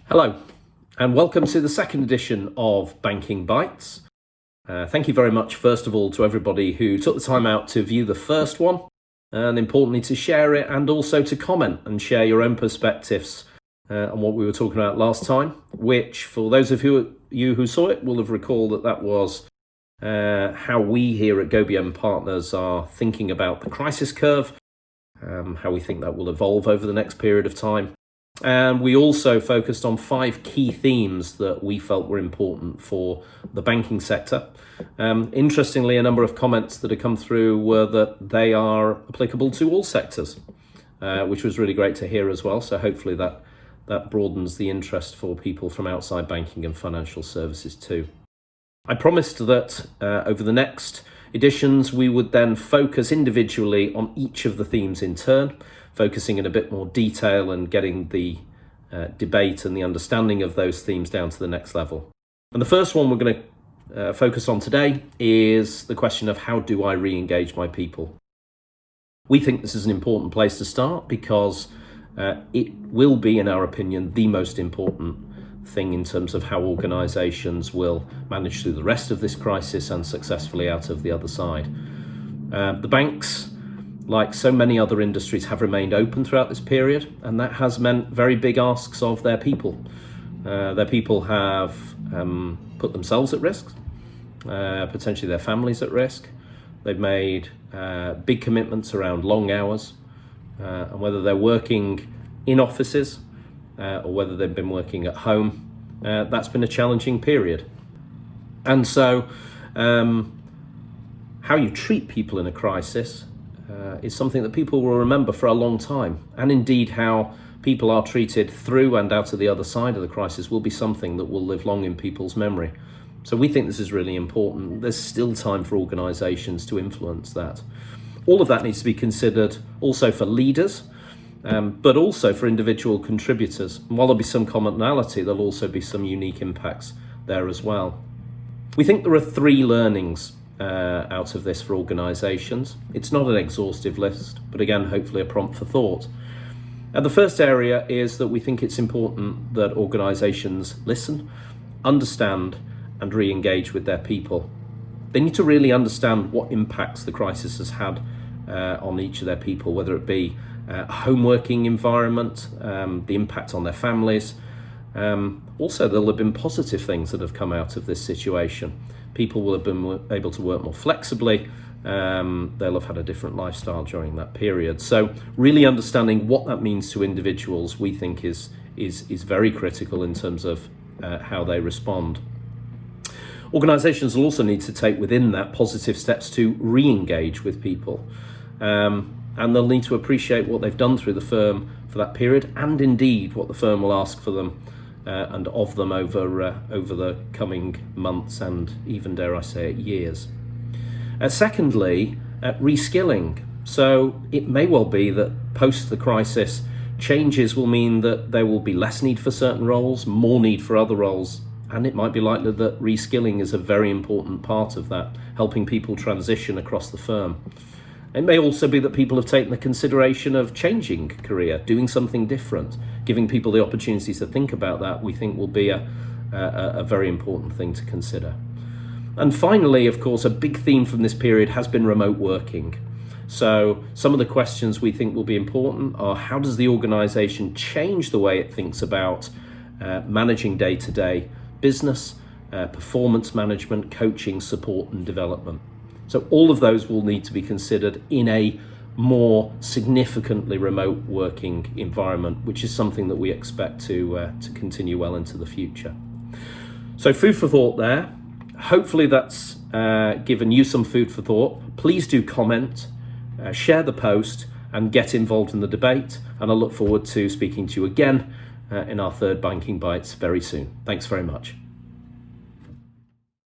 Hello, and welcome to the second edition of Banking Bites. Thank you very much, first of all, to everybody who took the time out to view the first one, and importantly to share it and also to comment and share your own perspectives on what we were talking about last time, which, for those of you who saw it, will have recalled that was how we here at GoBM Partners are thinking about the crisis curve, how we think that will evolve over the next period of time. And we also focused on 5 key themes that we felt were important for the banking sector. Interestingly, a number of comments that have come through were that they are applicable to all sectors, which was really great to hear as well. So hopefully that broadens the interest for people from outside banking and financial services too. I promised that over the next editions, we would then focus individually on each of the themes in turn, focusing in a bit more detail and getting the debate and the understanding of those themes down to the next level. And the first one we're going to focus on today is the question of how do I re-engage my people? We think this is an important place to start because it will be, in our opinion, the most important thing in terms of how organisations will manage through the rest of this crisis and successfully out of the other side. The banks, like so many other industries, have remained open throughout this period, and that has meant very big asks of their people. Their people have put themselves at risk, potentially their families at risk. They've made big commitments around long hours, and whether they're working in offices or whether they've been working at home, that's been a challenging period. And so how you treat people in a crisis is something that people will remember for a long time. And indeed, how people are treated through and out of the other side of the crisis will be something that will live long in people's memory. So we think this is really important. There's still time for organisations to influence that. All of that needs to be considered also for leaders, but also for individual contributors. And while there'll be some commonality, there'll also be some unique impacts there as well. We think there are 3 learnings out of this for organisations. It's not an exhaustive list, but again, hopefully a prompt for thought. And the first area is that we think it's important that organisations listen, understand, and re-engage with their people. They need to really understand what impacts the crisis has had on each of their people, whether it be a home working environment, the impact on their families. Also, there'll have been positive things that have come out of this situation. People will have been able to work more flexibly. They'll have had a different lifestyle during that period. So really understanding what that means to individuals, we think is very critical in terms of how they respond. Organisations will also need to take within that positive steps to re-engage with people. And they'll need to appreciate what they've done through the firm for that period, and indeed what the firm will ask for them and of them over the coming months and even, dare I say it, years. Secondly, reskilling. So it may well be that post the crisis, changes will mean that there will be less need for certain roles, more need for other roles, and it might be likely that reskilling is a very important part of that, helping people transition across the firm. It may also be that people have taken the consideration of changing career, doing something different. Giving people the opportunities to think about that, we think, will be a very important thing to consider. And finally, of course, a big theme from this period has been remote working. So some of the questions we think will be important are: how does the organisation change the way it thinks about managing day-to-day business, performance management, coaching, support and development? So all of those will need to be considered in a more significantly remote working environment, which is something that we expect to continue well into the future. So food for thought there. Hopefully that's given you some food for thought. Please do comment, share the post and get involved in the debate. And I look forward to speaking to you again in our third Banking Bites very soon. Thanks very much.